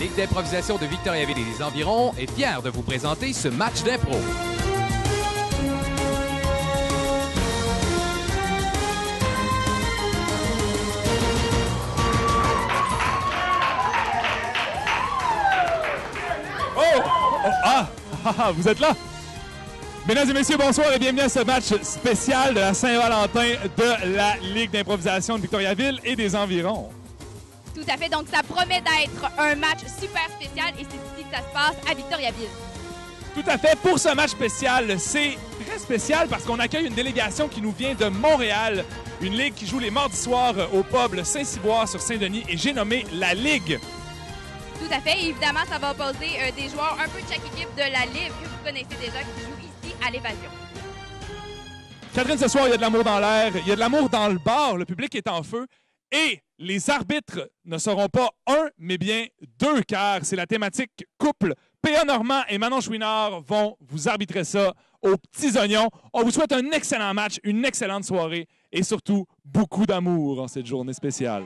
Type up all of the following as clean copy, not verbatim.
Ligue d'improvisation de Victoriaville et les environs est fière de vous présenter ce match d'impro. Vous êtes là? Mesdames et messieurs, bonsoir et bienvenue à ce match spécial de la Saint-Valentin de la Ligue d'improvisation de Victoriaville et des environs. Tout à fait, donc ça promet d'être un match super spécial et c'est ici que ça se passe à Victoriaville. Tout à fait, pour ce match spécial, c'est très spécial parce qu'on accueille une délégation qui nous vient de Montréal, une ligue qui joue les mardis soirs au pub Saint-Cyboire sur Saint-Denis et j'ai nommé la Ligue. Tout à fait, et évidemment, ça va opposer des joueurs un peu de chaque équipe de la Ligue que vous connaissez déjà qui jouent ici à l'Évasion. Catherine, ce soir, il y a de l'amour dans l'air, il y a de l'amour dans le bar, le public est en feu et les arbitres ne seront pas un, mais bien deux, car c'est la thématique couple. P.A. Normand et Manon Chouinard vont vous arbitrer ça aux petits oignons. On vous souhaite un excellent match, une excellente soirée et surtout beaucoup d'amour en cette journée spéciale.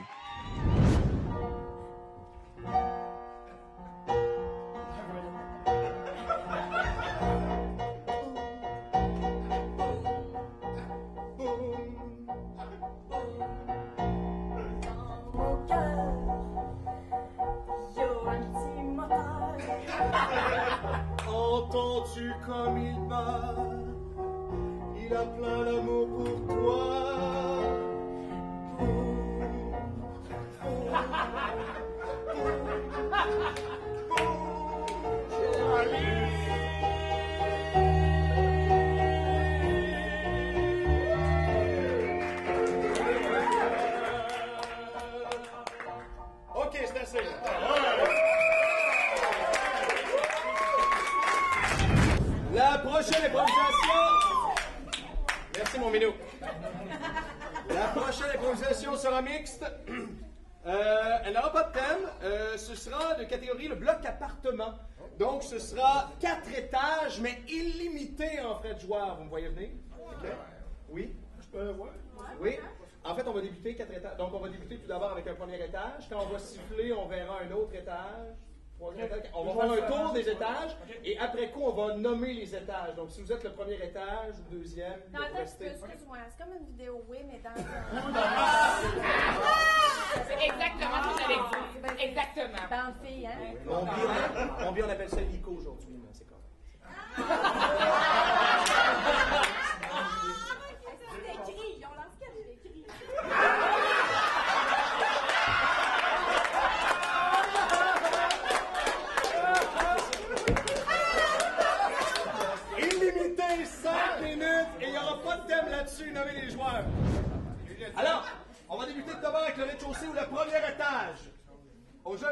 Entends-tu comme il bat? Il a plein d'amour pour toi. OK, c'est assez. La prochaine improvisation... Merci, mon minou. La prochaine improvisation sera mixte. Elle n'aura pas de thème. Ce sera de catégorie le bloc appartement. Donc, ce sera 4 étages, mais illimité en frais de joueur. Vous me voyez venir? OK. Oui? Je peux voir? Oui. En fait, on va débuter 4 étages. Donc, on va débuter tout d'abord avec un premier étage. Quand on va siffler, on verra un autre étage. On va faire un tour des étages et après coup, on va nommer les étages. Donc, si vous êtes le premier étage ou le deuxième, non, attends, restez. excuse-moi, c'est comme une vidéo, oui, mais dans c'est exactement ce que j'allais dire. Exactement. dans le fille, hein? On vit, on appelle ça l'ICO aujourd'hui, mais c'est correct. C'est écrit, ils ont lancé qu'elle est écrit. Illimité, 5 minutes et il n'y aura pas de thème là-dessus, nommez les joueurs. Alors, on va débuter tout d'abord avec le rez-de-chaussée ou le premier étage. Au jeu.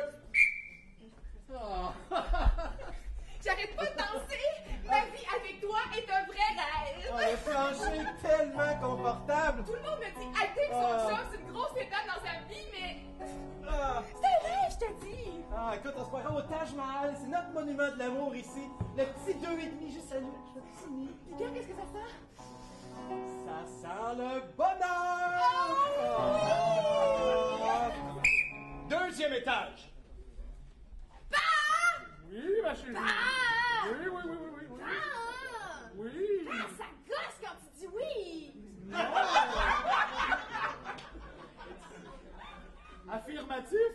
J'arrête pas de danser. Ma vie avec toi est un vrai rêve. Le plancher est tellement confortable. Tout le monde me dit Alter son chum, c'est une grosse étape dans sa vie, mais c'est un rêve, je te dis. Ah, écoute, on se croirait au Taj Mahal. C'est notre monument de l'amour ici. Le petit 2,5 juste à lui. Je fais petit nid. Regarde, qu'est-ce que ça sent? Ça sent le bonheur! Deuxième étage. Oui, ma chérie. Oui, oui, oui, oui, oui. Oui. Ça gosse quand tu dis oui! Affirmatif?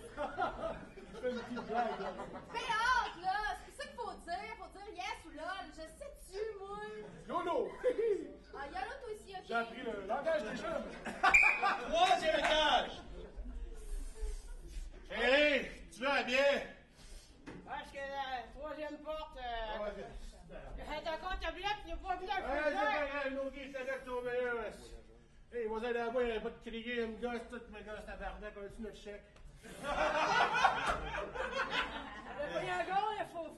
Je fais une petite blague, là. Fais hâte, là! C'est ça qu'il faut dire. Faut dire yes ou lol. Je sais-tu, moi? YOLO! Ah, y'a l'autre aussi, ok? J'ai appris le langage des jeunes. Troisième étage. Chérie, tu vas bien? Parce que la troisième porte, c'est encore tablette, il n'y a pas vu la Ouais, fenêtre. c'est pas grave, nos guides, ça doit tomber là. Hey, moi, allez là-bas, il n'y avait pas de crier, elle me gosse, toutes mes gosses tabarnak, on a-tu notre chèque? Il y a un gars, il faut que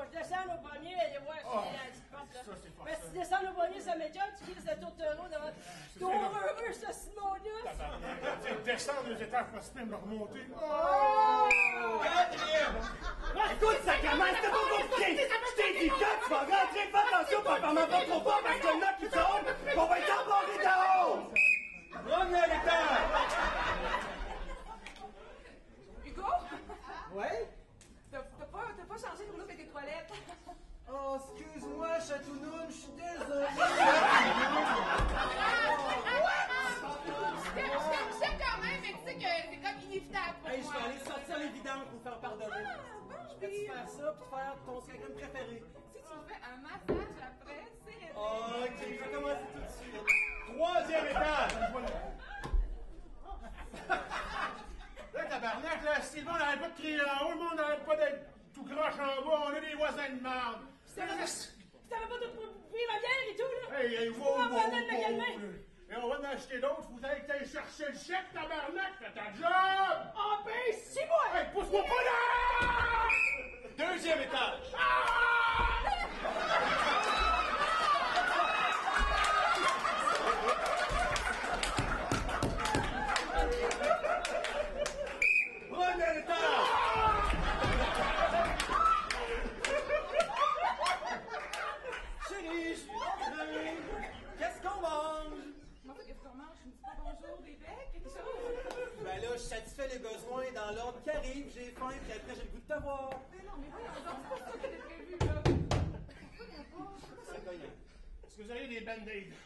je descende au premier et aller voir si la petite porte là. Ça, c'est fort. Mais si tu descends au premier, ça m'étonne, tu crises le tourtereau devant. T'es heureux, ce Simon-là. Tu descends 2 étages possibles, me remonter. Écoute, ça commence, c'est pas compliqué! Je t'ai dit que tu vas rentrer, fais attention, papa m'en va trop fort parce qu'il y en a qui tombent, on va être embarré dehors! Premier étage. Hugo? Ouais? T'as inévitable pour Hey, je moi. vais aller sortir les vidanges pour me faire pardonner. Je peux-tu faire ça puis te faire ton scragrim préféré? Si tu me fais un massage après, c'est... Ok, je vais commencer tout de suite. 3e étage. Là, tabarnak, là, Sylvain, on n'arrête pas de crier en haut, le monde n'arrête pas d'être tout croche en bas, on a des voisins de merde. T'avais pas tout pris ma bière et tout, là? Hey, wow, On va en donner le calmer. Et on va en acheter d'autres, vous allez que t'ailles chercher le chèque, tabarnak, fais ta job! Ah ben, c'est moi! Hey, pousse-moi pas là! 2e étage. Premier étage. Chérie, je suis rentrée. Qu'est-ce qu'on mange? Comment ça, qu'est-ce qu'on mange? Je me dis pas bonjour, des becs, quelque chose? Ben là, je satisfais les besoins dans l'ordre qui arrive. J'ai faim, puis après, j'ai le goût de te voir. Mais non, mais voyons donc, c'est pas ça que t'avais prévu, là. C'est cognant. Est-ce que vous avez des band-aids? Est-ce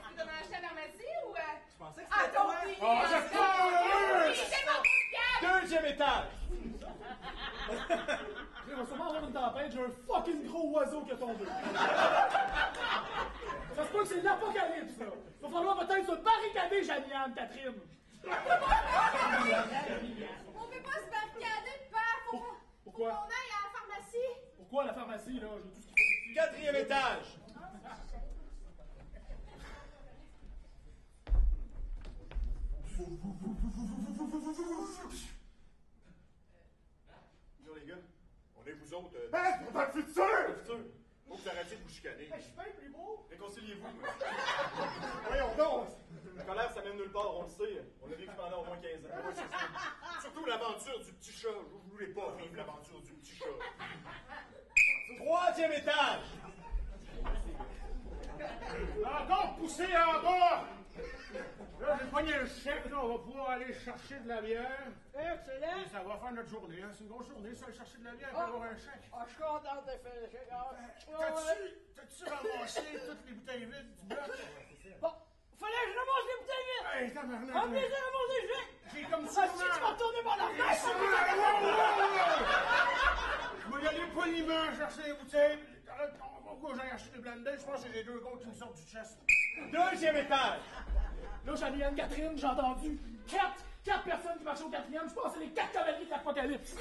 que t'en as acheté à la pharmacie ou... Je pensais que Ah, c'était ton toi. billet! Oh, c'est pas C'est mon 2e étage. Il va sûrement avoir une tempête, j'ai un fucking gros oiseau qui est tombé. Ça se peut que c'est l'apocalypse, là. Il va falloir peut-être se barricader, Janiane, Catherine. On peut pas se barricader, père. Pourquoi? Faut qu'on aille à la pharmacie. Pourquoi la pharmacie, là? J'ai tout ce qu'il faut ici. 4e étage. Bonjour les gars, on est vous autres. Hein? Dans le futur! Le futur. Faut que vous arrêtiez de vous chicaner. Je suis bien plus beau. Réconciliez-vous. Voyons donc. La colère, ça mène nulle part, on le sait. On a vécu pendant au moins 15 ans. Ouais, c'est ça. Surtout l'aventure du petit chat. Je ne voulais pas vivre l'aventure du petit chat. 3e étage. Encore poussé en bas. Là, j'ai pogné le chèque. Là, on va pouvoir aller chercher de la bière. Excellent! Et ça va faire notre journée. Hein. C'est une grosse journée, ça, aller chercher de la bière et avoir un chèque. Ah, je suis content de faire le chèque. T'as-tu ramassé toutes les bouteilles vides du bloc? Bon, fallait que je ramasse les bouteilles vides! Hey, tabarnak. En plaisir de ramasser le chèque! J'ai comme Ah, ça. si tu vas retourner mon argent! Je vais y aller poliment chercher les bouteilles. Pourquoi j'ai acheté des blandes? Je pense que j'ai 2 gars qui me sortent du chest. 2e étage. Là, Janiane, Catherine, j'ai entendu 4 personnes qui marchaient au 4e. Je pense que c'est les 4 cavaliers de l'apocalypse.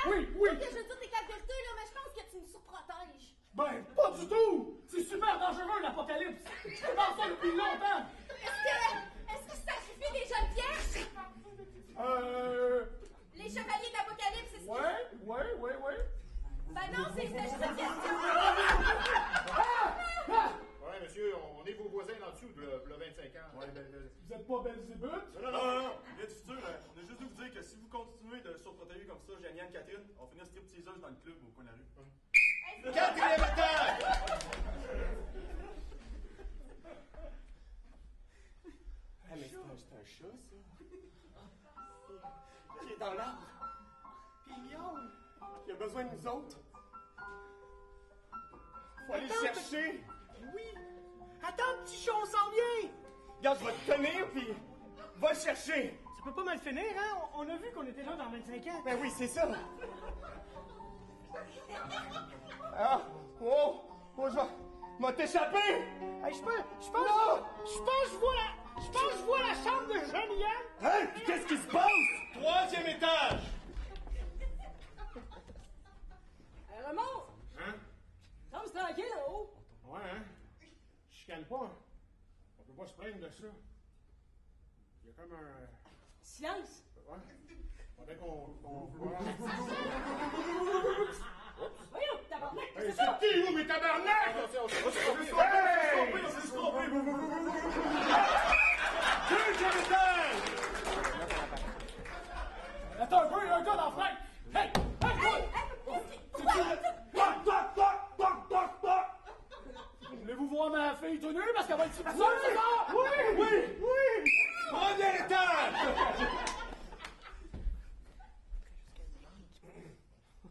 Oui, oui. Ok, je veux dire tes 4 vérités, là, mais je pense que tu me surprotèges. Ben, pas du tout! C'est super dangereux, l'apocalypse! Je pense ça depuis longtemps! Est-ce que tu sacrifies des jeunes pièces? Les chevaliers de l'Apocalypse, c'est ça? Ouais. Ben non, c'était juste une question. Ouais, monsieur, on est vos voisins là dessous, le 25 ans. Ouais, Vous êtes pas Belzébuth? Non. Bien du futur, on a juste dû vous dire que si vous continuez de surprotéger comme ça, Janiane, Catherine, on va finir stripteaseuse dans le club au coin de la rue. 4e étage! Ah, mais c'est un chat, ça. Qui est dans l'arbre. Puis il miaule. Il a besoin de nous autres. Faut aller le chercher. Oui. Attends, petit chat, on s'en vient. Regarde, je vais te tenir, puis va le chercher. Ça peut pas mal finir, hein? On a vu qu'on était là dans 25 ans. Ben oui, c'est ça. Ah, oh, je vais t'échapper. Hey, je pense que je vois la chambre de Janiane. Hein? Qu'est-ce qui se passe? 3e étage! Remonte! Hein? Semble tranquille en haut. Ouais, hein? Je chicane pas. On peut pas se plaindre de ça. Il y a comme un... Silence! Ouais. Faudrait qu'on... Voyons, tabarnak! Hey, C'est ça! c'est qui, vous, mes tabarnak? On s'est trompé! Deuxième étage! Attends un peu, il y a un gars dans la fenêtre! Hey! Voulez-vous voir ma fille tout nue parce qu'elle va être super seule, c'est ça? Oui! Premier étage!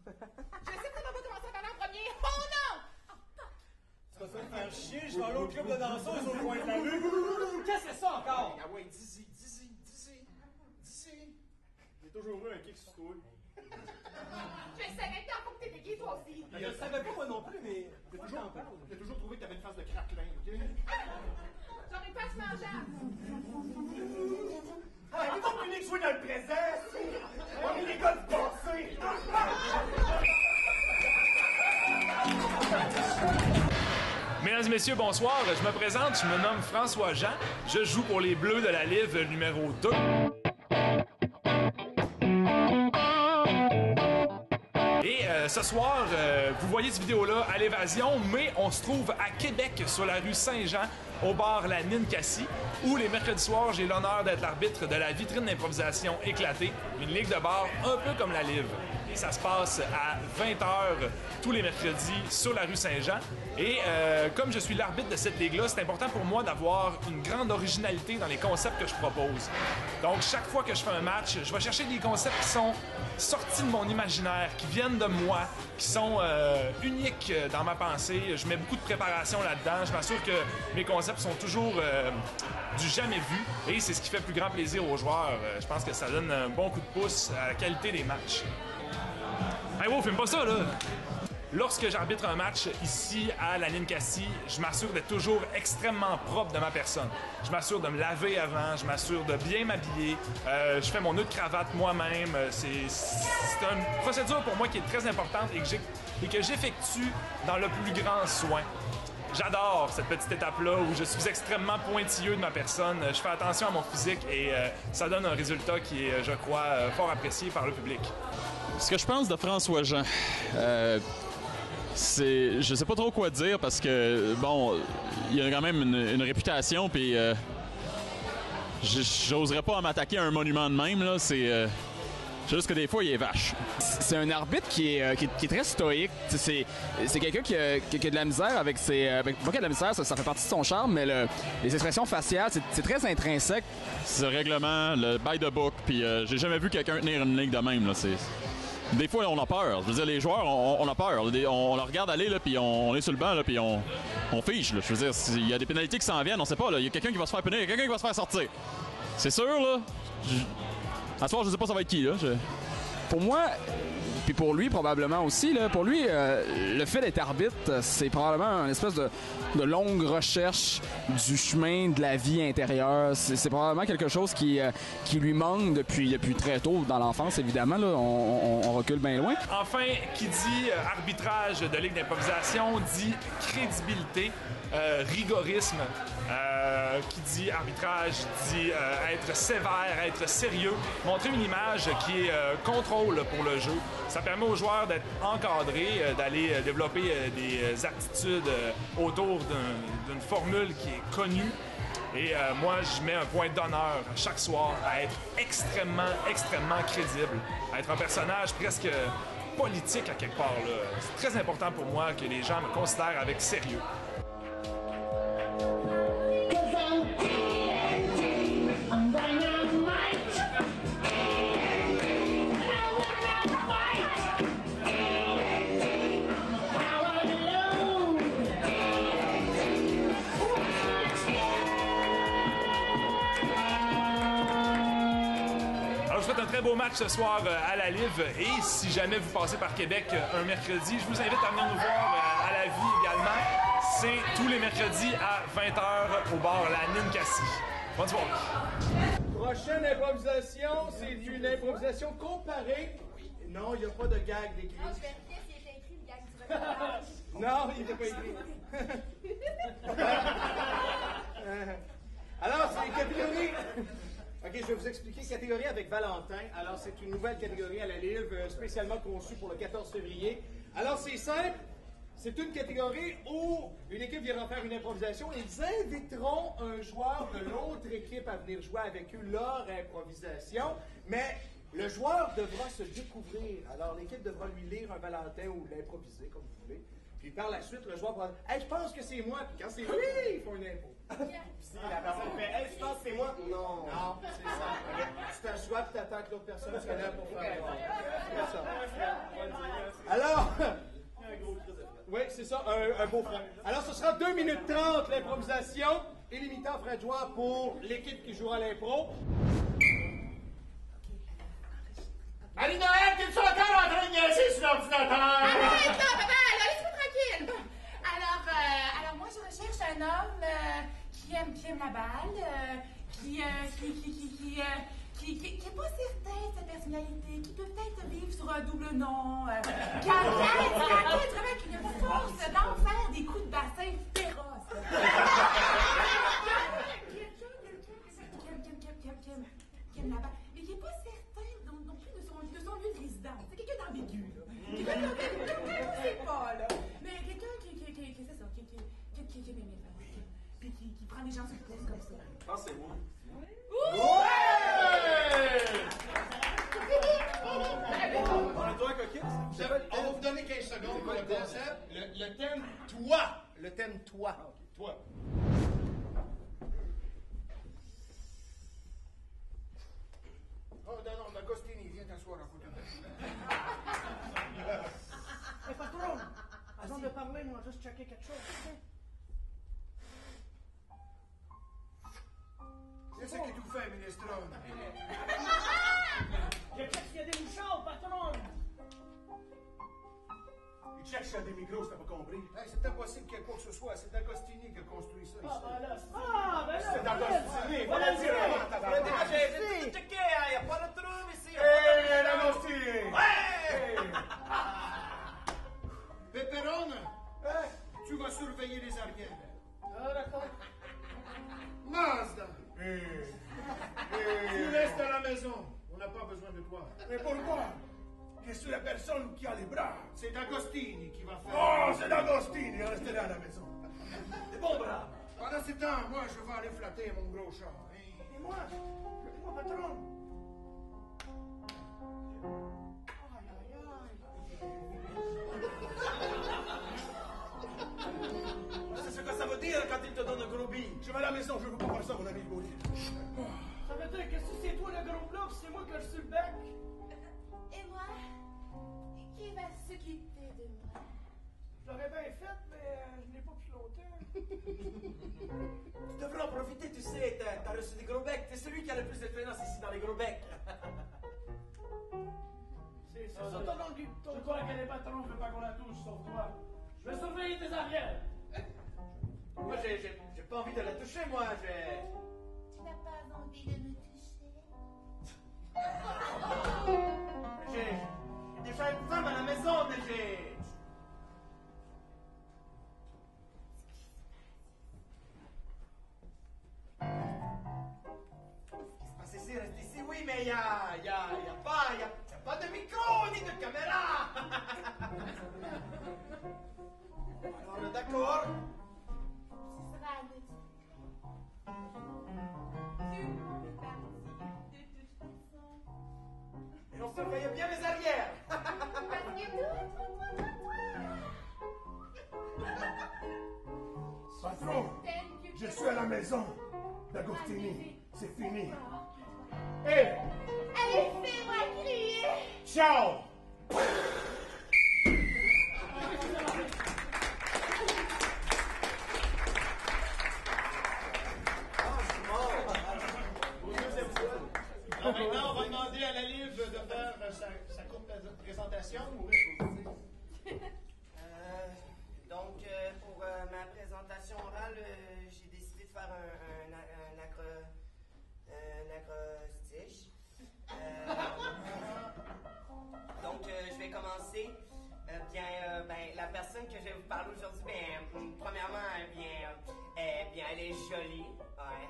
Je sais comment va commencer à parler en premier. Oh non! Tu vas te faire chier, je vais aller au club de danseuses au coin de la rue. encore! Ah ouais, dis-y. J'ai toujours eu un kick sur toi. Je savais tant pour que t'étais gay, toi aussi. Je le savais pas moi non plus, mais j'ai toujours trouvé que t'avais une face de craquelin, ok? J'aurais pas se manger. Ah, mais ton public jouer dans le présent! On est les gars du passé! Mesdames et messieurs, bonsoir. Je me présente, je me nomme François Jean. Je joue pour les Bleus de la Live numéro 2. Et ce soir, vous voyez cette vidéo-là à l'Évasion, mais on se trouve à Québec, sur la rue Saint-Jean, au bar La Ninkasi, où les mercredis soirs, j'ai l'honneur d'être l'arbitre de la vitrine d'improvisation éclatée, une ligue de bar un peu comme la Live. Et ça se passe à 20h tous les mercredis sur la rue Saint-Jean. Et comme je suis l'arbitre de cette ligue-là, c'est important pour moi d'avoir une grande originalité dans les concepts que je propose. Donc, chaque fois que je fais un match, je vais chercher des concepts qui sont sortis de mon imaginaire, qui viennent de moi, qui sont uniques dans ma pensée. Je mets beaucoup de préparation là-dedans. Je m'assure que mes concepts sont toujours du jamais vu. Et c'est ce qui fait plus grand plaisir aux joueurs. Je pense que ça donne un bon coup de pouce à la qualité des matchs. Hey, wow, filme pas ça, là! Lorsque j'arbitre un match ici à la Ninkasi, je m'assure d'être toujours extrêmement propre de ma personne. Je m'assure de me laver avant, je m'assure de bien m'habiller, je fais mon nœud de cravate moi-même. C'est une procédure pour moi qui est très importante et que j'effectue dans le plus grand soin. J'adore cette petite étape-là où je suis extrêmement pointilleux de ma personne. Je fais attention à mon physique et ça donne un résultat qui est, je crois, fort apprécié par le public. Ce que je pense de François Jean, je sais pas trop quoi dire parce que, bon, il a quand même une réputation, puis j'oserais pas m'attaquer à un monument de même, là. C'est juste que des fois, il est vache. C'est un arbitre qui est très stoïque. C'est quelqu'un qui a de la misère avec ses... pas qu'il a de la misère, ça fait partie de son charme, mais les expressions faciales, c'est très intrinsèque. C'est le règlement, le by the book, puis j'ai jamais vu quelqu'un tenir une ligne de même, là. Des fois, on a peur. Je veux dire, les joueurs, on a peur. On leur regarde aller, là, puis on est sur le banc, là, puis on fiche. Là. Je veux dire, il y a des pénalités qui s'en viennent, on sait pas. Il y a quelqu'un qui va se faire punir, il y a quelqu'un qui va se faire sortir. C'est sûr, là. À ce soir, je sais pas ça va être qui, là. Pour moi, puis pour lui probablement aussi, là, pour lui, le fait d'être arbitre, c'est probablement une espèce de longue recherche du chemin de la vie intérieure. C'est probablement quelque chose qui lui manque depuis très tôt dans l'enfance, évidemment. Là, on recule bien loin. Enfin, qui dit arbitrage de ligue d'improvisation dit crédibilité, rigorisme. Qui dit arbitrage dit être sévère, être sérieux, montrer une image qui est contrôle pour le jeu. Ça permet aux joueurs d'être encadrés, d'aller développer des aptitudes autour d'une formule qui est connue. Et moi, je mets un point d'honneur chaque soir à être extrêmement crédible, à être un personnage presque politique à quelque part. C'est très important pour moi que les gens me considèrent avec sérieux. Un très beau match ce soir à la Live et si jamais vous passez par Québec un mercredi, je vous invite à venir nous voir à la Vie également. C'est tous les mercredis à 20h au bar La Ninkasi. Bonne soirée. Prochaine improvisation, c'est une improvisation comparée. Non, il n'y a pas de gag d'écrit. Non, je vérifiais s'il était écrit le gag du Non, il n'était pas écrit. Alors, c'est une catégorie... OK, je vais vous expliquer. Catégorie avec Valentin. Alors, c'est une nouvelle catégorie à la Live, spécialement conçue pour le 14 février. Alors, c'est simple. C'est une catégorie où une équipe viendra faire une improvisation. Ils inviteront un joueur de l'autre équipe à venir jouer avec eux leur improvisation. Mais le joueur devra se découvrir. Alors, l'équipe devra lui lire un Valentin ou l'improviser, comme vous voulez. Puis par la suite, le joueur va dire « Hey, je pense que c'est moi. » Puis quand c'est lui, ils font une impro. Si la personne fait « Hey, je pense que c'est moi. » Non, c'est ça. Tu t'assois et t'attends que l'autre personne soit là pour faire ça. Alors, oui, c'est ça, un beau frère. Alors, ce sera 2 minutes 30 l'improvisation. illimitant frais de joueur pour l'équipe qui jouera à l'impro. Marie-Noël, t'es-tu encore en train de niaiser sur l'ordinateur? Arrête, là, papa, là, laisse-moi tranquille. Alors, moi, je recherche un homme qui aime la balle, qui est pas certain de sa personnalité, qui peut peut-être vivre sur un double nom, qui enquête vraiment, qui n'a pas force d'en faire des coups de bassin féroces. Qui aime la balle, mais qui est pas certain non plus de son lieu de résidence. C'est quelqu'un d'ambigu, là. Quelqu'un qu'on sait pas, là. Mais quelqu'un qui c'est ça, qui aime bien faire. Puis qui prend des gens sur le pouce comme ça. Ah, c'est moi. On a toi, coquette? On va vous donner 15 secondes pour le concept. Le thème toi. Le thème toi. Toi. Oh, non, D'Agostini, viens t'asseoir à côté de moi. Patron, avant de parler, on va juste checker quelque chose. Qu'est-ce que tu fais, minestrone? Je check s'il y a des mouchoirs, patron! Il check s'il y a des micros, t'as pas compris? Hey, c'est impossible qu'il y ait quoi que ce soit. C'est D'Agostini qui a construit ça ici. C'est D'Agostini! Voilà le dire! J'ai checké, il n'y a pas de trouble ici! Hé, D'Agostini! Ouais! Pepperone, tu vas surveiller les arrières. Ah, d'accord. Mazda! Tu restes à la maison. On n'a pas besoin de toi. Mais pourquoi? Je suis la personne qui a les bras. C'est D'Agostini qui va faire. Oh, c'est D'Agostini. Restez à la maison. Des bons bras! Pendant ce temps, moi, je vais aller flatter mon gros chat. Et moi, patron. C'est ce que ça veut dire quand il te donne un gros bille. Je vais à la maison, je ne veux pas voir ça, mon ami Gaudi. Ça veut dire que si c'est toi le gros bloc, c'est moi que je suis le bec. Et moi, qui va s'occuper de moi? Je l'aurais bien fait, mais je n'ai pas pu longtemps. Tu devrais en profiter, tu sais, t'as reçu des gros becs. T'es celui qui a le plus d'expérience ici dans les gros becs. C'est ça, ton nom. Je crois que les patrons ne veulent pas qu'on la touche, sauf toi. Je vais surveiller tes arrières. Moi, j'ai pas envie de la toucher, moi. Tu n'as pas envie de me toucher? J'ai déjà une femme à la maison, mais j'ai... Reste ici, reste ici, oui, mais y a pas de micro ni de caméra. Alors, on est d'accord? Ce sera notre... Tu m'en parti de toute façon. Et on surveille bien les arrières. Parce que toi. Patron, je suis à la maison. D'Agostini, c'est fini. Hé! Allez, fais-moi crier! Ciao! Alors maintenant, on va demander à la livre de faire sa courte présentation. Donc, pour ma présentation orale, j'ai décidé de faire un acrostiche. Donc, je vais commencer. La personne que je vais vous parler aujourd'hui, premièrement, elle est jolie. Ouais.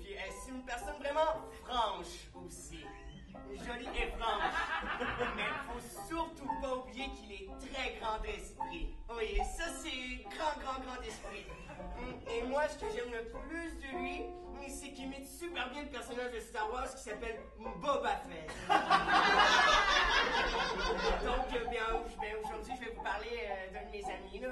Puis, c'est une personne vraiment franche aussi. Jolie et franche. Mais il faut surtout pas oublier qu'il est très grand d'esprit. Oui, ça, c'est grand esprit. Et moi, ce que j'aime le plus de lui, c'est qu'il imite super bien le personnage de Star Wars qui s'appelle Boba Fett. Donc, aujourd'hui, je vais vous parler d'un de mes amis, là.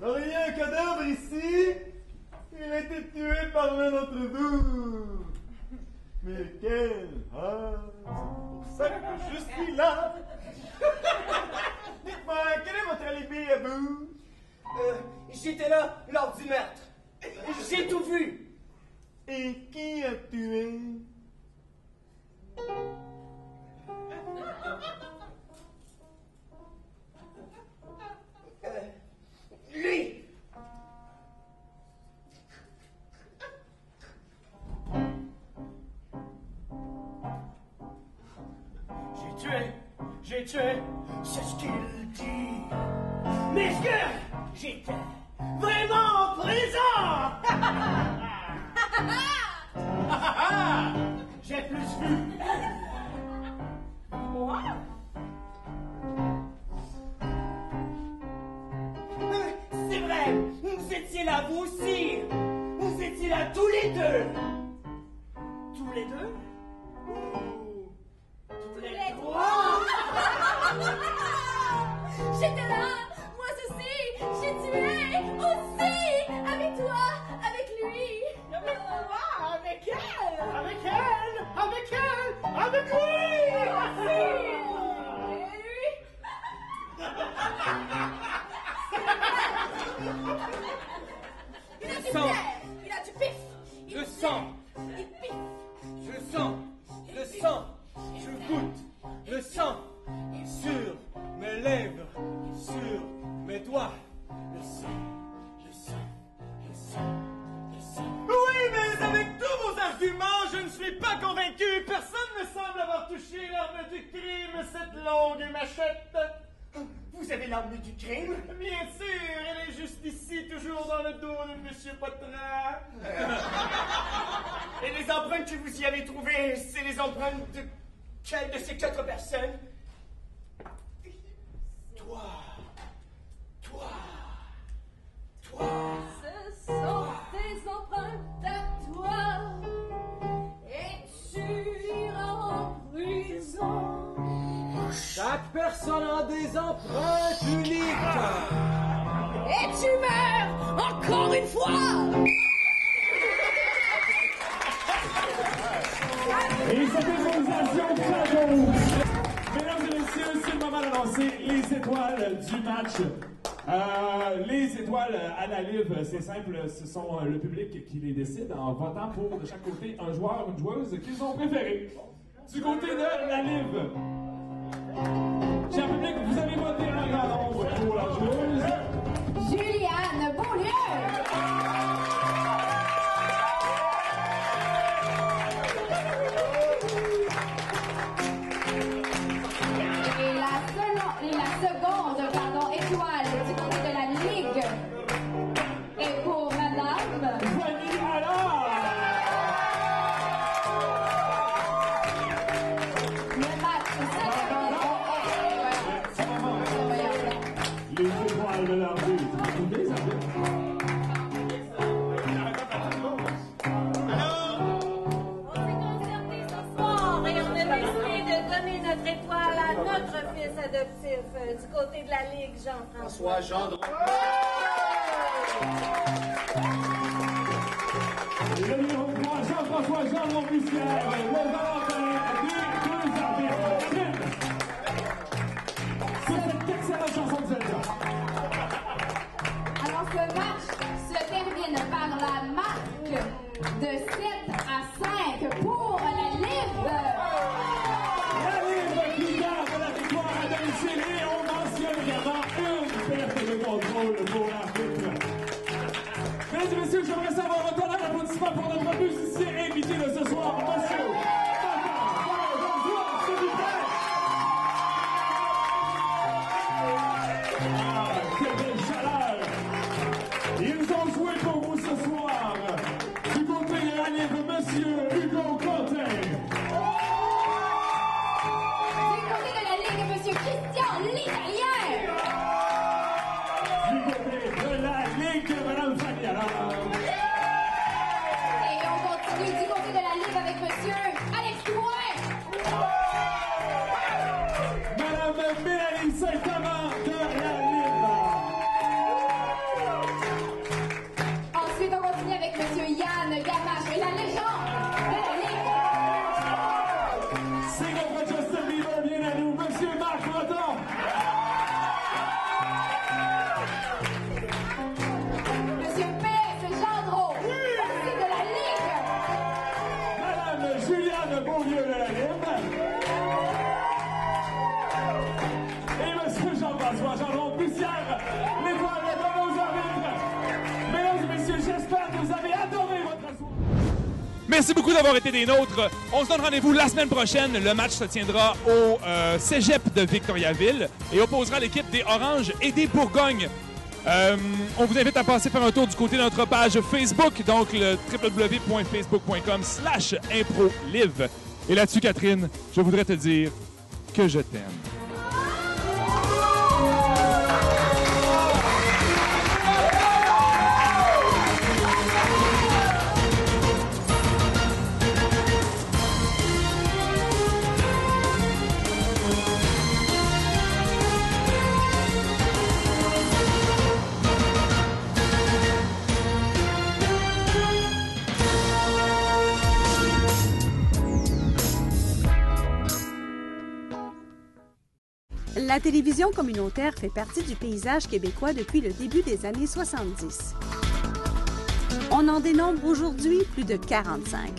Il y a un cadavre ici. Il a été parler d'entre vous. Mais quel hâte. C'est pour ça que je suis là. Dites-moi, quel est votre alibi à vous? J'étais là lors du meurtre. J'ai tout vu. Et qui a tué? Lui. J'ai tué, c'est ce qu'il dit. Mais est-ce que j'étais vraiment présent? J'ai plus vu. Moi? C'est vrai, vous étiez là, vous aussi. Vous étiez là tous les deux. Tous les deux? Les trois! J'étais là, moi aussi, j'ai tué aussi, avec toi, avec lui. Avec moi, avec elle, avec elle, avec elle, avec lui! Il a du pif. Je sens. Il pif. Je sens. Le sang. Je goûte. Le sang. Sur mes lèvres. Sur mes doigts. Le sang. Le sang. Le sang. Le sang. Oui, mais avec tous vos arguments, je ne suis pas convaincu. Personne ne semble avoir touché l'arme du crime, cette longue machette. Vous avez l'arme du crime? Bien sûr, elle est juste ici, toujours dans le dos de Monsieur Poitras. Et les empreintes que vous y avez trouvées, c'est les empreintes de quelle de ces 4 personnes? Toi. Ce sont tes empreintes à toi. Et tu iras en prison. Chaque personne a des empreintes uniques. Et tu meurs encore une fois. Et cette improvisation cadeau. Mesdames et messieurs, c'est le moment d'annoncer les étoiles du match. Les étoiles à la livre, c'est simple, ce sont le public qui les décide en votant pour de chaque côté un joueur ou une joueuse qu'ils ont préféré. Du côté de la livre, cher public, vous avez voté un grand nombre pour la joueuse Juliane Beaulieu. Et la seconde étoile du côté de la Ligue est pour Madame Fanny Allard. Le match les étoiles de l'arbitre. Vous les avez? Et on a décidé de donner notre étoile à notre fils adoptif du côté de la Ligue, Jean-François. Le numéro 3, Jean-François Jean Lamboussière, le Valentin des 2 arbitres. C'est cette excellente chanson de Zelda. Alors ce match se termine par la marque de 7 à 5 pour la Ligue. La Ligue qui garde la victoire à domicile et on mentionne également une perte de contrôle pour l'arbitre. Mesdames et messieurs, j'aimerais savoir un tonnerre d'applaudissements pour notre musicien invité de ce soir, monsieur. Quelle belle chaleur! Ils ont joué pour vous ce soir. Du côté de la livre, monsieur Hugo Quentin. Du côté de la Ligue, monsieur Christian l'Italien. Du côté de la Ligue, madame Fanny Allard. Et on continue du côté de la Ligue avec monsieur Alex Drouin. Madame Mélanie Saint-Amand de la Ligue. Ensuite, on continue avec monsieur Yann gamache et la légende de la Ligue. C'est notre Justin Bieber, bien à nous, Monsieur Marc Breton. Monsieur P.S. Gendreau, aussi de la Ligue. Madame Juliane Beaulieu de la Lime. Et Monsieur Jean-François Gendron-Bussière, l'étoile de nos arbitres. Mesdames et messieurs, j'espère que vous avez adoré votre soirée. Merci beaucoup d'avoir été des nôtres. On se donne rendez-vous la semaine prochaine. Le match se tiendra au Cégep de Victoriaville et opposera l'équipe des Oranges et des Bourgognes. On vous invite à passer faire un tour du côté de notre page Facebook, donc le www.facebook.com/improlive. Et là-dessus, Catherine, je voudrais te dire que je t'aime. La télévision communautaire fait partie du paysage québécois depuis le début des années 70. On en dénombre aujourd'hui plus de 45.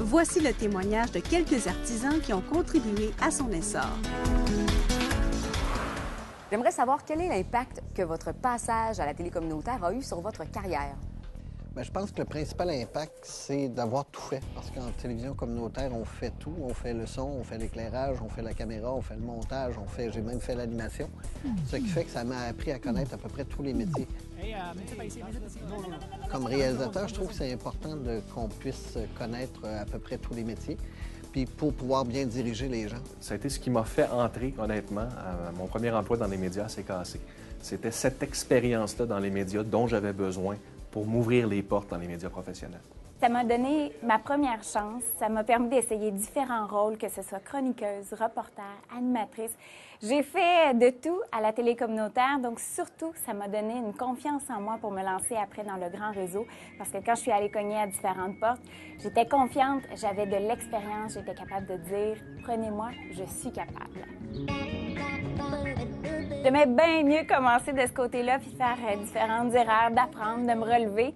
Voici le témoignage de quelques artisans qui ont contribué à son essor. J'aimerais savoir quel est l'impact que votre passage à la télé communautaire a eu sur votre carrière. Bien, je pense que le principal impact, c'est d'avoir tout fait. Parce qu'en télévision communautaire, on fait tout. On fait le son, on fait l'éclairage, on fait la caméra, on fait le montage, j'ai même fait l'animation. Ce qui fait que ça m'a appris à connaître à peu près tous les métiers. Comme réalisateur, je trouve que c'est important qu'on puisse connaître à peu près tous les métiers, puis pour pouvoir bien diriger les gens. Ça a été ce qui m'a fait entrer, honnêtement, à mon premier emploi dans les médias à CKC. C'était cette expérience-là dans les médias dont j'avais besoin pour m'ouvrir les portes dans les médias professionnels. Ça m'a donné ma première chance. Ça m'a permis d'essayer différents rôles, que ce soit chroniqueuse, reporter, animatrice. J'ai fait de tout à la télé communautaire, donc surtout, ça m'a donné une confiance en moi pour me lancer après dans le grand réseau. Parce que quand je suis allée cogner à différentes portes, j'étais confiante, j'avais de l'expérience, j'étais capable de dire « Prenez-moi, je suis capable ». J'aimais bien mieux commencer de ce côté-là puis faire différentes erreurs, d'apprendre, de me relever.